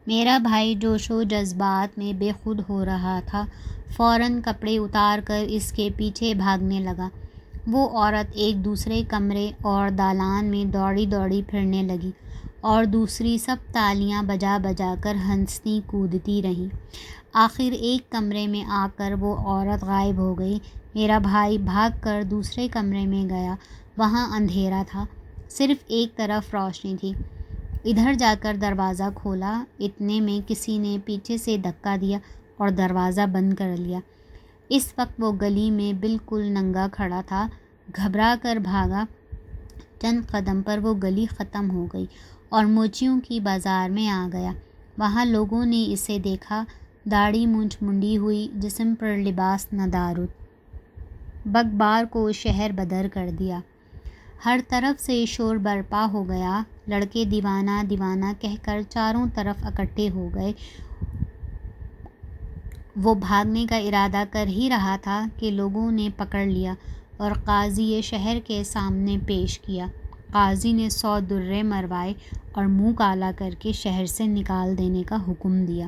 میرا بھائی جوش و جذبات میں بے خود ہو رہا تھا، فوراً کپڑے اتار کر اس کے پیچھے بھاگنے لگا۔ وہ عورت ایک دوسرے کمرے اور دالان میں دوڑی دوڑی پھرنے لگی اور دوسری سب تالیاں بجا بجا کر ہنستی کودتی رہیں۔ آخر ایک کمرے میں آ کر وہ عورت غائب ہو گئی۔ میرا بھائی بھاگ کر دوسرے کمرے میں گیا۔ وہاں اندھیرا تھا، صرف ایک طرف روشنی تھی۔ ادھر جا کر دروازہ کھولا، اتنے میں کسی نے پیچھے سے دھکا دیا اور دروازہ بند کر لیا۔ اس وقت وہ گلی میں بالکل ننگا کھڑا تھا، گھبرا کر بھاگا۔ چند قدم پر وہ گلی ختم ہو گئی اور موچیوں کی بازار میں آ گیا۔ وہاں لوگوں نے اسے دیکھا، داڑھی مونچھ منڈی ہوئی، جسم پر لباس ندارد، بغبار کو شہر بدر کر دیا۔ ہر طرف سے شور برپا ہو گیا، لڑکے دیوانہ دیوانہ کہہ کر چاروں طرف اکٹھے ہو گئے۔ وہ بھاگنے کا ارادہ کر ہی رہا تھا کہ لوگوں نے پکڑ لیا اور قاضی شہر کے سامنے پیش کیا۔ قاضی نے 100 درے مروائے اور منہ کالا کر کے شہر سے نکال دینے کا حکم دیا۔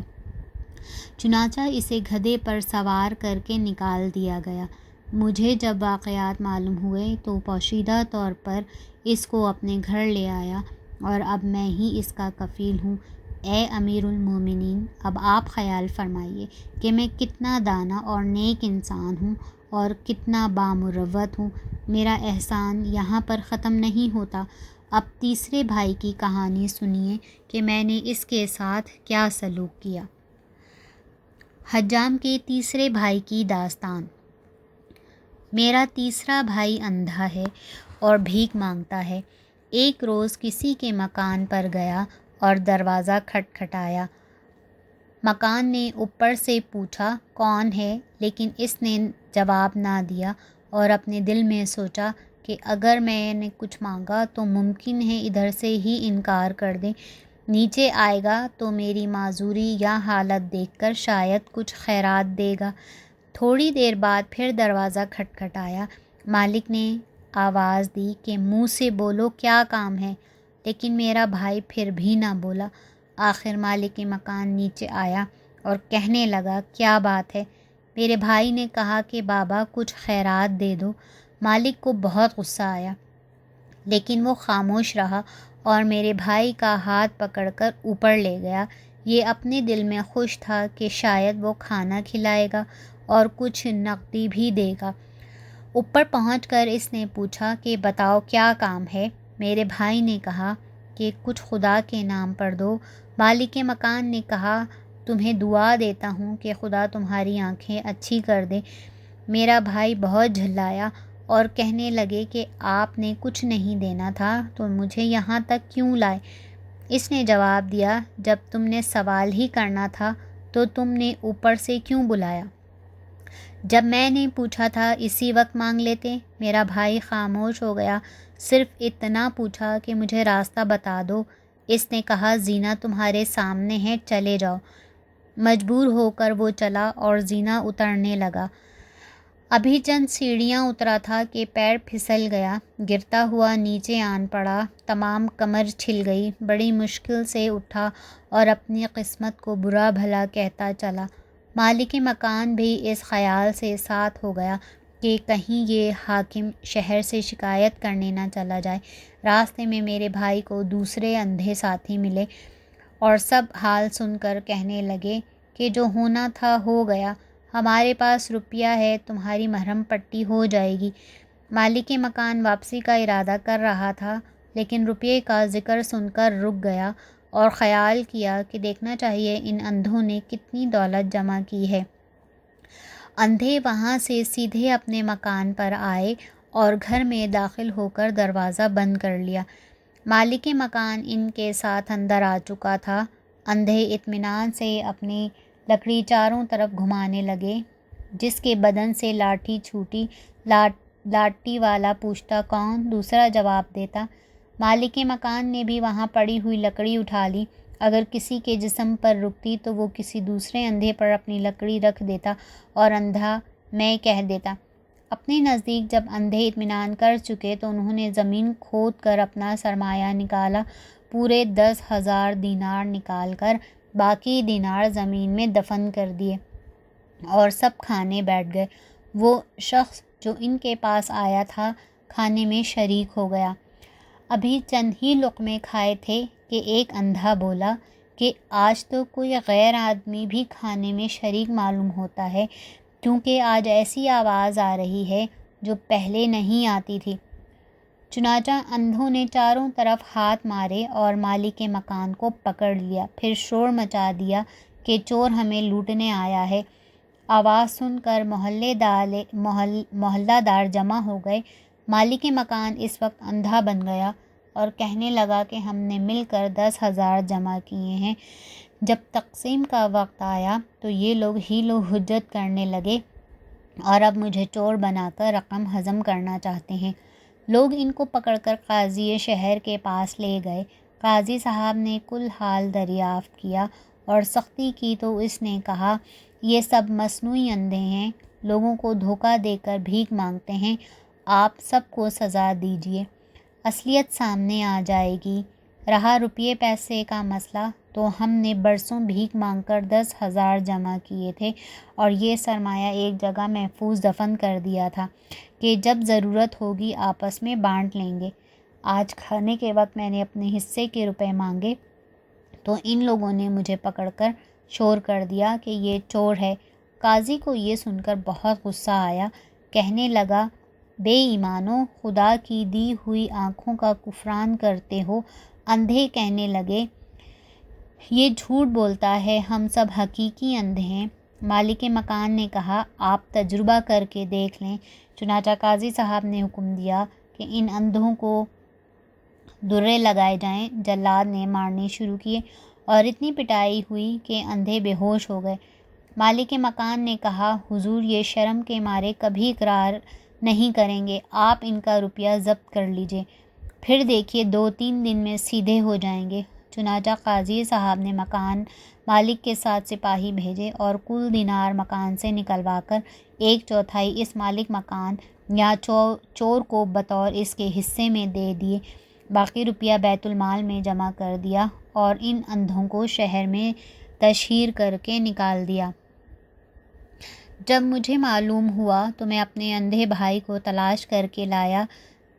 چنانچہ اسے گدھے پر سوار کر کے نکال دیا گیا۔ مجھے جب واقعات معلوم ہوئے تو پوشیدہ طور پر اس کو اپنے گھر لے آیا اور اب میں ہی اس کا کفیل ہوں۔ اے امیر المومنین، اب آپ خیال فرمائیے کہ میں کتنا دانا اور نیک انسان ہوں اور کتنا بامروت ہوں۔ میرا احسان یہاں پر ختم نہیں ہوتا۔ اب تیسرے بھائی کی کہانی سنیے کہ میں نے اس کے ساتھ کیا سلوک کیا۔ حجام کے تیسرے بھائی کی داستان۔ میرا تیسرا بھائی اندھا ہے اور بھیک مانگتا ہے۔ ایک روز کسی کے مکان پر گیا اور دروازہ کھٹکھٹایا۔ مکان نے اوپر سے پوچھا کون ہے، لیکن اس نے جواب نہ دیا اور اپنے دل میں سوچا کہ اگر میں نے کچھ مانگا تو ممکن ہے ادھر سے ہی انکار کر دے، نیچے آئے گا تو میری معذوری یا حالت دیکھ کر شاید کچھ خیرات دے گا۔ تھوڑی دیر بعد پھر دروازہ کھٹکھٹایا۔ مالک نے آواز دی کہ منہ سے بولو کیا کام ہے، لیکن میرا بھائی پھر بھی نہ بولا۔ آخر مالک مکان نیچے آیا اور کہنے لگا کیا بات ہے؟ میرے بھائی نے کہا کہ بابا کچھ خیرات دے دو۔ مالک کو بہت غصہ آیا، لیکن وہ خاموش رہا اور میرے بھائی کا ہاتھ پکڑ کر اوپر لے گیا۔ یہ اپنے دل میں خوش تھا کہ شاید وہ کھانا کھلائے گا اور کچھ نقدی بھی دے گا۔ اوپر پہنچ کر اس نے پوچھا کہ بتاؤ کیا کام ہے؟ میرے بھائی نے کہا کہ کچھ خدا کے نام پر دو۔ مالک مکان نے کہا تمہیں دعا دیتا ہوں کہ خدا تمہاری آنکھیں اچھی کر دے۔ میرا بھائی بہت جھلایا اور کہنے لگے کہ آپ نے کچھ نہیں دینا تھا تو مجھے یہاں تک کیوں لائے؟ اس نے جواب دیا جب تم نے سوال ہی کرنا تھا تو تم نے اوپر سے کیوں بلایا؟ جب میں نے پوچھا تھا اسی وقت مانگ لیتے۔ میرا بھائی خاموش ہو گیا، صرف اتنا پوچھا کہ مجھے راستہ بتا دو۔ اس نے کہا زینہ تمہارے سامنے ہے، چلے جاؤ۔ مجبور ہو کر وہ چلا اور زینہ اترنے لگا۔ ابھی چند سیڑھیاں اترا تھا کہ پیر پھسل گیا، گرتا ہوا نیچے آن پڑا، تمام کمر چھل گئی، بڑی مشکل سے اٹھا اور اپنی قسمت کو برا بھلا کہتا چلا۔ مالک مکان بھی اس خیال سے ساتھ ہو گیا کہ کہیں یہ حاکم شہر سے شکایت کرنے نہ چلا جائے۔ راستے میں میرے بھائی کو دوسرے اندھے ساتھی ملے اور سب حال سن کر کہنے لگے کہ جو ہونا تھا ہو گیا، ہمارے پاس روپیہ ہے، تمہاری مرہم پٹی ہو جائے گی۔ مالک مکان واپسی کا ارادہ کر رہا تھا، لیکن روپیے کا ذکر سن کر رک گیا اور خیال کیا کہ دیکھنا چاہیے ان اندھوں نے کتنی دولت جمع کی ہے۔ اندھے وہاں سے سیدھے اپنے مکان پر آئے اور گھر میں داخل ہو کر دروازہ بند کر لیا۔ مالک مکان ان کے ساتھ اندر آ چکا تھا۔ اندھے اطمینان سے اپنی لکڑی چاروں طرف گھمانے لگے۔ جس کے بدن سے لاٹھی چھوٹی، لاٹھی والا پوچھتا کون، دوسرا جواب دیتا۔ مالک مکان نے بھی وہاں پڑی ہوئی لکڑی اٹھا لی، اگر کسی کے جسم پر رکتی تو وہ کسی دوسرے اندھے پر اپنی لکڑی رکھ دیتا اور اندھا میں کہہ دیتا۔ اپنے نزدیک جب اندھے اطمینان کر چکے تو انہوں نے زمین کھود کر اپنا سرمایہ نکالا، پورے 10,000 دینار نکال کر باقی دینار زمین میں دفن کر دیے اور سب کھانے بیٹھ گئے۔ وہ شخص جو ان کے پاس آیا تھا کھانے میں شریک ہو گیا۔ ابھی چند ہی لقمے کھائے تھے کہ ایک اندھا بولا کہ آج تو کوئی غیر آدمی بھی کھانے میں شریک معلوم ہوتا ہے، کیونکہ آج ایسی آواز آ رہی ہے جو پہلے نہیں آتی تھی۔ چنانچہ اندھوں نے چاروں طرف ہاتھ مارے اور مالک مکان کو پکڑ لیا، پھر شور مچا دیا کہ چور ہمیں لوٹنے آیا ہے۔ آواز سن کر محلہ دار جمع ہو گئے۔ مالک مکان اس وقت اندھا بن گیا اور کہنے لگا کہ ہم نے مل کر 10,000 جمع کیے ہیں۔ جب تقسیم کا وقت آیا تو یہ لوگ حیل و حجت کرنے لگے اور اب مجھے چور بنا کر رقم ہضم کرنا چاہتے ہیں۔ لوگ ان کو پکڑ کر قاضی شہر کے پاس لے گئے۔ قاضی صاحب نے کل حال دریافت کیا اور سختی کی تو اس نے کہا، یہ سب مصنوعی اندھے ہیں، لوگوں کو دھوکہ دے کر بھیک مانگتے ہیں، آپ سب کو سزا دیجیے، اصلیت سامنے آ جائے گی۔ رہا روپیے پیسے کا مسئلہ تو ہم نے برسوں بھیک مانگ کر 10,000 جمع کیے تھے اور یہ سرمایہ ایک جگہ محفوظ دفن کر دیا تھا کہ جب ضرورت ہوگی آپس میں بانٹ لیں گے۔ آج کھانے کے وقت میں نے اپنے حصے کے روپے مانگے تو ان لوگوں نے مجھے پکڑ کر شور کر دیا کہ یہ چور ہے۔ قاضی کو یہ سن کر بہت غصہ آیا، کہنے لگا، بے ایمانو، خدا کی دی ہوئی آنکھوں کا کفران کرتے ہو۔ اندھے کہنے لگے، یہ جھوٹ بولتا ہے، ہم سب حقیقی اندھے ہیں۔ مالک مکان نے کہا، آپ تجربہ کر کے دیکھ لیں۔ چنانچہ قاضی صاحب نے حکم دیا کہ ان اندھوں کو درے لگائے جائیں۔ جلاد نے مارنے شروع کیے اور اتنی پٹائی ہوئی کہ اندھے بے ہوش ہو گئے۔ مالک مکان نے کہا، حضور یہ شرم کے مارے کبھی اقرار نہیں کریں گے، آپ ان کا روپیہ ضبط کر لیجئے، پھر دیکھیے 2-3 دن میں سیدھے ہو جائیں گے۔ چنانچہ قاضی صاحب نے مکان مالک کے ساتھ سپاہی بھیجے اور کل دینار مکان سے نکلوا کر 1/4 اس مالک مکان یا چور کو بطور اس کے حصے میں دے دیے، باقی روپیہ بیت المال میں جمع کر دیا اور ان اندھوں کو شہر میں تشہیر کر کے نکال دیا۔ جب مجھے معلوم ہوا تو میں اپنے اندھے بھائی کو تلاش کر کے لایا،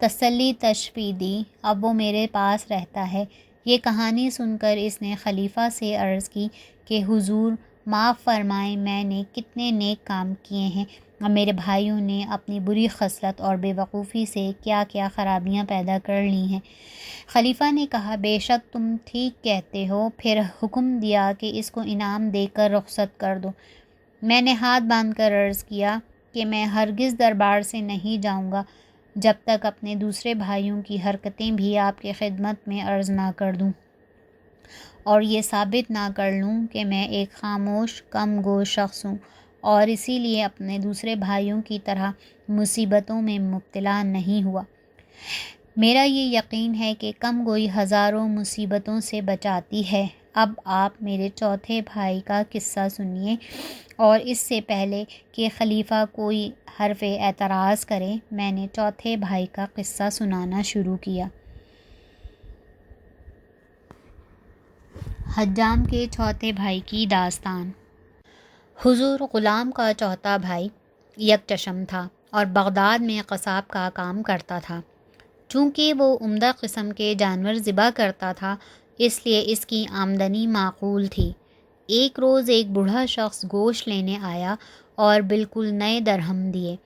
تسلی تشفی دی، اب وہ میرے پاس رہتا ہے۔ یہ کہانی سن کر اس نے خلیفہ سے عرض کی کہ حضور معاف فرمائیں، میں نے کتنے نیک کام کیے ہیں اور میرے بھائیوں نے اپنی بری خصلت اور بے وقوفی سے کیا کیا خرابیاں پیدا کر لی ہیں۔ خلیفہ نے کہا، بے شک تم ٹھیک کہتے ہو۔ پھر حکم دیا کہ اس کو انعام دے کر رخصت کر دو۔ میں نے ہاتھ باندھ کر عرض کیا کہ میں ہرگز دربار سے نہیں جاؤں گا جب تک اپنے دوسرے بھائیوں کی حرکتیں بھی آپ کی خدمت میں عرض نہ کر دوں اور یہ ثابت نہ کر لوں کہ میں ایک خاموش کم گو شخص ہوں اور اسی لیے اپنے دوسرے بھائیوں کی طرح مصیبتوں میں مبتلا نہیں ہوا۔ میرا یہ یقین ہے کہ کم گوئی ہزاروں مصیبتوں سے بچاتی ہے۔ اب آپ میرے چوتھے بھائی کا قصہ سنیے، اور اس سے پہلے کہ خلیفہ کوئی حرف اعتراض کرے میں نے چوتھے بھائی کا قصہ سنانا شروع کیا۔ حجام کے چوتھے بھائی کی داستان۔ حضور غلام کا چوتھا بھائی یک چشم تھا اور بغداد میں قصاب کا کام کرتا تھا۔ چونکہ وہ عمدہ قسم کے جانور ذبح کرتا تھا اس لیے اس کی آمدنی معقول تھی۔ ایک روز ایک بوڑھا شخص گوشت لینے آیا اور بالکل نئے درہم دیے۔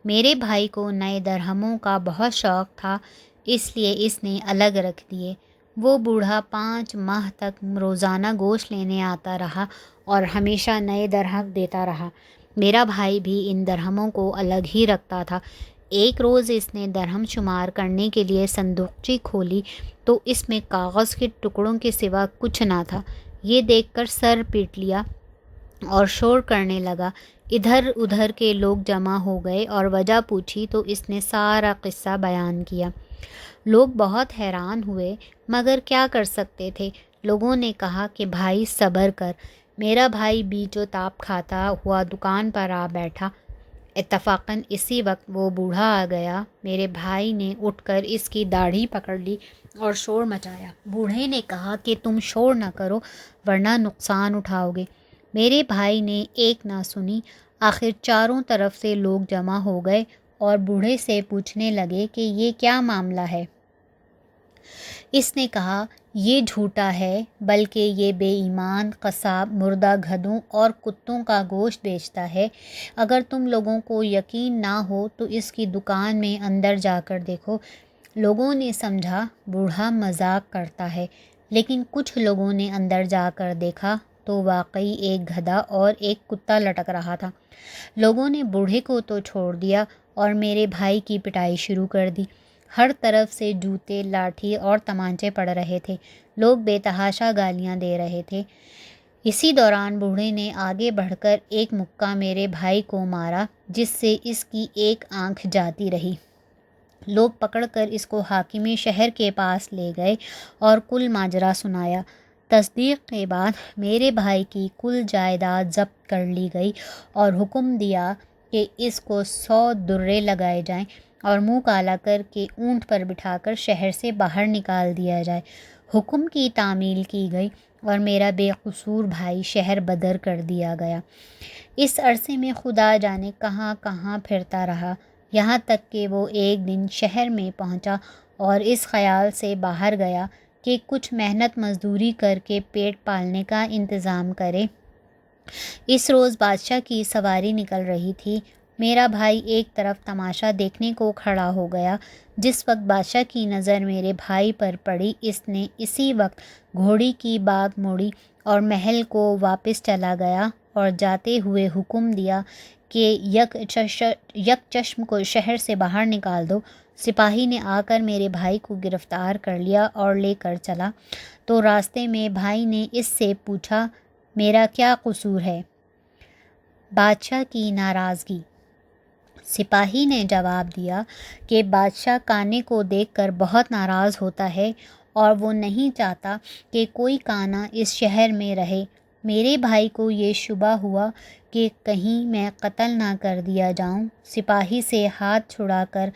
میرے بھائی کو نئے درہموں کا بہت شوق تھا، اس لیے اس نے الگ رکھ دیے۔ وہ بوڑھا 5 ماہ تک روزانہ گوشت لینے آتا رہا اور ہمیشہ نئے درہم دیتا رہا۔ میرا بھائی بھی ان درہموں کو الگ ہی رکھتا تھا۔ ایک روز اس نے درہم شمار کرنے کے لیے صندوقچی کھولی تو اس میں کاغذ کے ٹکڑوں کے سوا کچھ نہ تھا۔ یہ دیکھ کر سر پیٹ لیا اور شور کرنے لگا۔ ادھر ادھر کے لوگ جمع ہو گئے اور وجہ پوچھی تو اس نے سارا قصہ بیان کیا۔ لوگ بہت حیران ہوئے مگر کیا کر سکتے تھے۔ لوگوں نے کہا کہ بھائی صبر کر۔ میرا بھائی بیچ و تاب کھاتا ہوا دکان پر آ بیٹھا۔ اتفاقاً اسی وقت وہ بوڑھا آ گیا۔ میرے بھائی نے اٹھ کر اس کی داڑھی پکڑ لی اور شور مچایا۔ بوڑھے نے کہا کہ تم شور نہ کرو ورنہ نقصان اٹھاؤ گے۔ میرے بھائی نے ایک نہ سنی۔ آخر چاروں طرف سے لوگ جمع ہو گئے اور بوڑھے سے پوچھنے لگے کہ یہ کیا معاملہ ہے۔ اس نے کہا یہ جھوٹا ہے، بلکہ یہ بے ایمان قصاب مردہ گدھوں اور کتوں کا گوشت بیچتا ہے۔ اگر تم لوگوں کو یقین نہ ہو تو اس کی دکان میں اندر جا کر دیکھو۔ لوگوں نے سمجھا بوڑھا مذاق کرتا ہے، لیکن کچھ لوگوں نے اندر جا کر دیکھا تو واقعی ایک گدھا اور ایک کتا لٹک رہا تھا۔ لوگوں نے بوڑھے کو تو چھوڑ دیا اور میرے بھائی کی پٹائی شروع کر دی۔ ہر طرف سے جوتے، لاٹھی اور تمانچے پڑ رہے تھے۔ لوگ بے تحاشا گالیاں دے رہے تھے۔ اسی دوران بوڑھے نے آگے بڑھ کر ایک مکہ میرے بھائی کو مارا، جس سے اس کی ایک آنکھ جاتی رہی۔ لوگ پکڑ کر اس کو حاکم شہر کے پاس لے گئے اور کل ماجرا سنایا۔ تصدیق کے بعد میرے بھائی کی کل جائیداد ضبط کر لی گئی اور حکم دیا کہ اس کو 100 درے لگائے جائیں اور منہ کالا کر کے اونٹ پر بٹھا کر شہر سے باہر نکال دیا جائے۔ حکم کی تعمیل کی گئی اور میرا بے قصور بھائی شہر بدر کر دیا گیا۔ اس عرصے میں خدا جانے کہاں کہاں پھرتا رہا، یہاں تک کہ وہ ایک دن شہر میں پہنچا اور اس خیال سے باہر گیا کہ کچھ محنت مزدوری کر کے پیٹ پالنے کا انتظام کرے۔ اس روز بادشاہ کی سواری نکل رہی تھی۔ میرا بھائی ایک طرف تماشا دیکھنے کو کھڑا ہو گیا۔ جس وقت بادشاہ کی نظر میرے بھائی پر پڑی، اس نے اسی وقت گھوڑی کی باگ موڑی اور محل کو واپس چلا گیا اور جاتے ہوئے حکم دیا کہ یک چشم کو شہر سے باہر نکال دو۔ سپاہی نے آ کر میرے بھائی کو گرفتار کر لیا اور لے کر چلا تو راستے میں بھائی نے اس سے پوچھا میرا کیا قصور ہے؟ بادشاہ کی ناراضگی۔ سپاہی نے جواب دیا کہ بادشاہ کانے کو دیکھ کر بہت ناراض ہوتا ہے اور وہ نہیں چاہتا کہ کوئی کانا اس شہر میں رہے۔ میرے بھائی کو یہ شبہ ہوا کہ کہیں میں قتل نہ کر دیا جاؤں۔ سپاہی سے ہاتھ چھڑا کر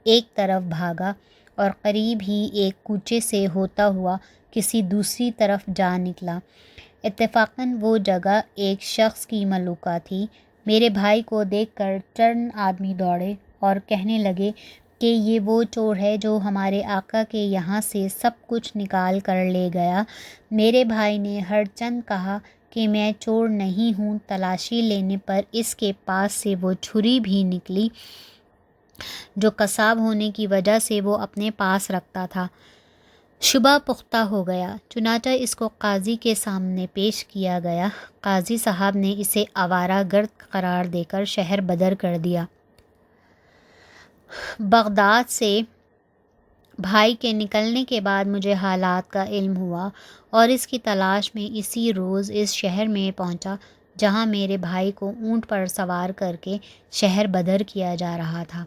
ایک طرف بھاگا اور قریب ہی ایک کوچے سے ہوتا ہوا کسی دوسری طرف جا نکلا۔ اتفاقاً وہ جگہ ایک شخص کی ملکہ تھی۔ میرے بھائی کو دیکھ کر چند آدمی دوڑے اور کہنے لگے کہ یہ وہ چور ہے جو ہمارے آقا کے یہاں سے سب کچھ نکال کر لے گیا۔ میرے بھائی نے ہر چند کہا کہ میں چور نہیں ہوں۔ تلاشی لینے پر اس کے پاس سے وہ چھری بھی نکلی جو قصاب ہونے کی وجہ سے وہ اپنے پاس رکھتا تھا۔ شبہ پختہ ہو گیا، چنانچہ اس کو قاضی کے سامنے پیش کیا گیا۔ قاضی صاحب نے اسے آوارہ گرد قرار دے کر شہر بدر کر دیا۔ بغداد سے بھائی کے نکلنے کے بعد مجھے حالات کا علم ہوا اور اس کی تلاش میں اسی روز اس شہر میں پہنچا جہاں میرے بھائی کو اونٹ پر سوار کر کے شہر بدر کیا جا رہا تھا۔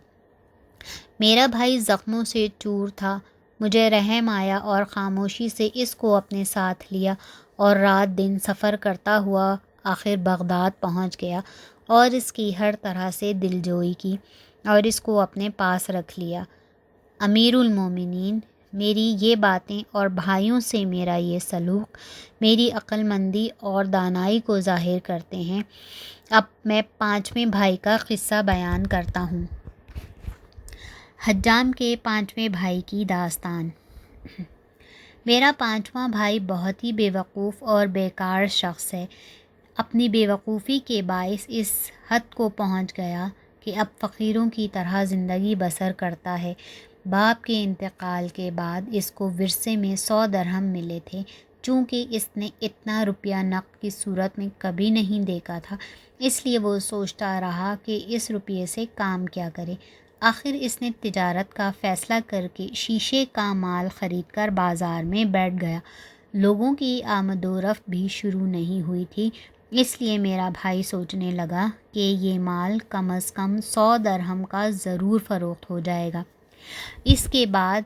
میرا بھائی زخموں سے چور تھا۔ مجھے رحم آیا اور خاموشی سے اس کو اپنے ساتھ لیا اور رات دن سفر کرتا ہوا آخر بغداد پہنچ گیا اور اس کی ہر طرح سے دلجوئی کی اور اس کو اپنے پاس رکھ لیا۔ امیر المومنین، میری یہ باتیں اور بھائیوں سے میرا یہ سلوک میری عقل مندی اور دانائی کو ظاہر کرتے ہیں۔ اب میں 5ویں بھائی کا قصہ بیان کرتا ہوں۔ حجام کے 5ویں بھائی کی داستان۔ میرا 5واں بھائی بہت ہی بیوقوف اور بیکار شخص ہے۔ اپنی بیوقوفی کے باعث اس حد کو پہنچ گیا کہ اب فقیروں کی طرح زندگی بسر کرتا ہے۔ باپ کے انتقال کے بعد اس کو ورثے میں 100 درہم ملے تھے۔ چونکہ اس نے اتنا روپیہ نقد کی صورت میں کبھی نہیں دیکھا تھا، اس لیے وہ سوچتا رہا کہ اس روپیے سے کام کیا کرے۔ آخر اس نے تجارت کا فیصلہ کر کے شیشے کا مال خرید کر بازار میں بیٹھ گیا۔ لوگوں کی آمد و رفت بھی شروع نہیں ہوئی تھی، اس لیے میرا بھائی سوچنے لگا کہ یہ مال کم از کم 100 درہم کا ضرور فروخت ہو جائے گا۔ اس کے بعد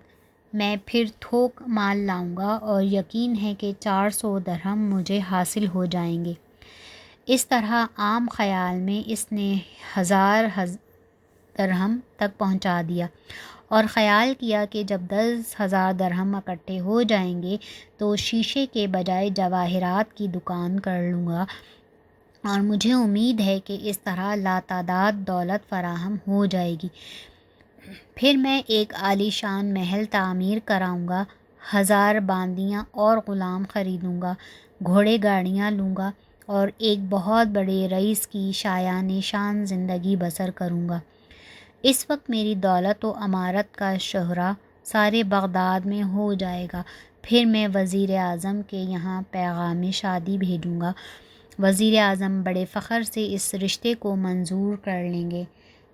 میں پھر تھوک مال لاؤں گا اور یقین ہے کہ 400 درہم مجھے حاصل ہو جائیں گے۔ اس طرح عام خیال میں اس نے 1000 درہم تک پہنچا دیا اور خیال کیا کہ جب 10,000 درہم اکٹھے ہو جائیں گے تو شیشے کے بجائے جواہرات کی دکان کر لوں گا، اور مجھے امید ہے کہ اس طرح لاتعداد دولت فراہم ہو جائے گی۔ پھر میں ایک عالی شان محل تعمیر کراؤں گا، 1000 باندیاں اور غلام خریدوں گا، گھوڑے گاڑیاں لوں گا اور ایک بہت بڑے رئیس کی شایان شان زندگی بسر کروں گا۔ اس وقت میری دولت و عمارت کا شہرہ سارے بغداد میں ہو جائے گا۔ پھر میں وزیر اعظم کے یہاں پیغام شادی بھیجوں گا۔ وزیر اعظم بڑے فخر سے اس رشتے کو منظور کر لیں گے۔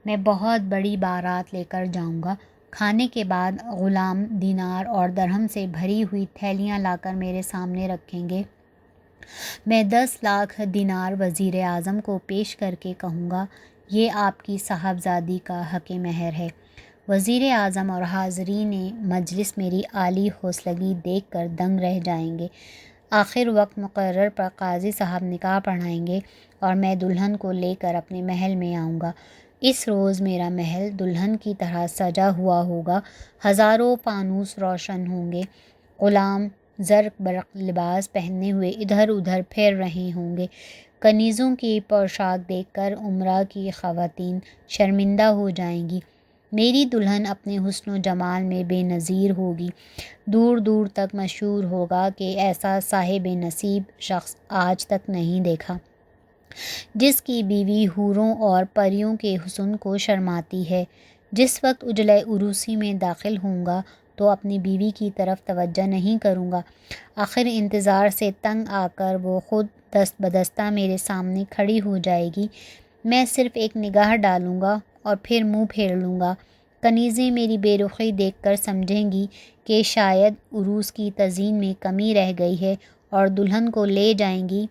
میں بہت بڑی بارات لے کر جاؤں گا۔ کھانے کے بعد غلام دینار اور درہم سے بھری ہوئی تھیلیاں لا کر میرے سامنے رکھیں گے۔ میں 10 لاکھ دینار وزیر اعظم کو پیش کر کے کہوں گا، یہ آپ کی صاحبزادی کا حق مہر ہے۔ وزیر اعظم اور حاضرین مجلس میری عالی حوصلگی دیکھ کر دنگ رہ جائیں گے۔ آخر وقت مقرر پر قاضی صاحب نکاح پڑھائیں گے اور میں دلہن کو لے کر اپنے محل میں آؤں گا۔ اس روز میرا محل دلہن کی طرح سجا ہوا ہوگا، ہزاروں فانوس روشن ہوں گے، غلام زرق برق لباس پہنے ہوئے ادھر ادھر پھر رہے ہوں گے۔ کنیزوں کی پوشاک دیکھ کر عمرہ کی خواتین شرمندہ ہو جائیں گی۔ میری دلہن اپنے حسن و جمال میں بے نظیر ہوگی، دور دور تک مشہور ہوگا کہ ایسا صاحب نصیب شخص آج تک نہیں دیکھا، جس کی بیوی حوروں اور پریوں کے حسن کو شرماتی ہے۔ جس وقت اجلے عروسی میں داخل ہوں گا تو اپنی بیوی کی طرف توجہ نہیں کروں گا، آخر انتظار سے تنگ آ کر وہ خود دست بدستہ میرے سامنے کھڑی ہو جائے گی۔ میں صرف ایک نگاہ ڈالوں گا اور پھر منہ پھیر لوں گا۔ کنیزیں میری بے رخی دیکھ کر سمجھیں گی کہ شاید عروس کی تزئین میں کمی رہ گئی ہے اور دلہن کو لے جائیں گی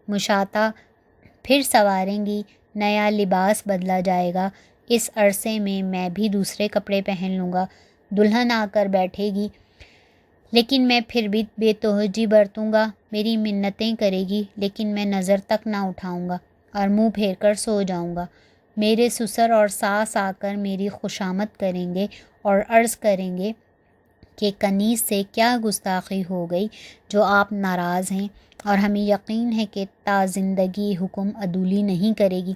مشاطہ، پھر سنواریں گی، نیا لباس بدلا جائے گا۔ اس عرصے میں میں بھی دوسرے کپڑے پہن لوں گا۔ دلہن آ کر بیٹھے گی لیکن میں پھر بھی بے توجہی برتوں گا، میری منتیں کرے گی لیکن میں نظر تک نہ اٹھاؤں گا اور منہ پھیر کر سو جاؤں گا۔ میرے سسر اور ساس آ کر میری خوشامد کریں گے اور عرض کریں گے کہ کنیز سے کیا گستاخی ہو گئی جو آپ ناراض ہیں، اور ہمیں یقین ہے کہ تا زندگی حکم عدولی نہیں کرے گی۔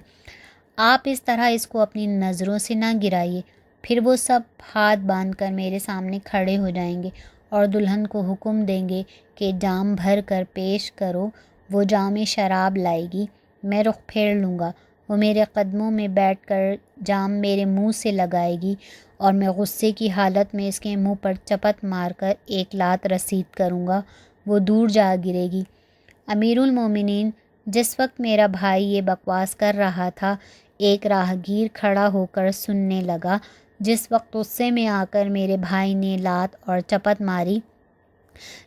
آپ اس طرح اس کو اپنی نظروں سے نہ گرائیے۔ پھر وہ سب ہاتھ باندھ کر میرے سامنے کھڑے ہو جائیں گے اور دلہن کو حکم دیں گے کہ جام بھر کر پیش کرو۔ وہ جام شراب لائے گی، میں رخ پھیر لوں گا، وہ میرے قدموں میں بیٹھ کر جام میرے منہ سے لگائے گی اور میں غصے کی حالت میں اس کے منہ پر چپت مار کر ایک لات رسید کروں گا، وہ دور جا گرے گی۔ امیر المومنین، جس وقت میرا بھائی یہ بکواس کر رہا تھا، ایک راہگیر کھڑا ہو کر سننے لگا۔ جس وقت غصے میں آ کر میرے بھائی نے لات اور چپت ماری،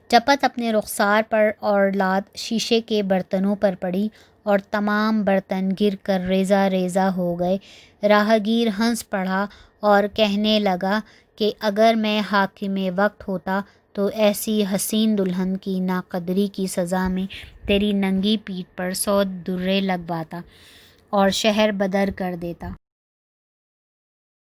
چپت اپنے رخسار پر اور لات شیشے کے برتنوں پر پڑی اور تمام برتن گر کر ریزہ ریزہ ہو گئے۔ راہگیر ہنس پڑا اور کہنے لگا کہ اگر میں حاکم وقت ہوتا تو ایسی حسین دلہن کی ناقدری کی سزا میں تیری ننگی پیٹھ پر 100 درے لگواتا اور شہر بدر کر دیتا۔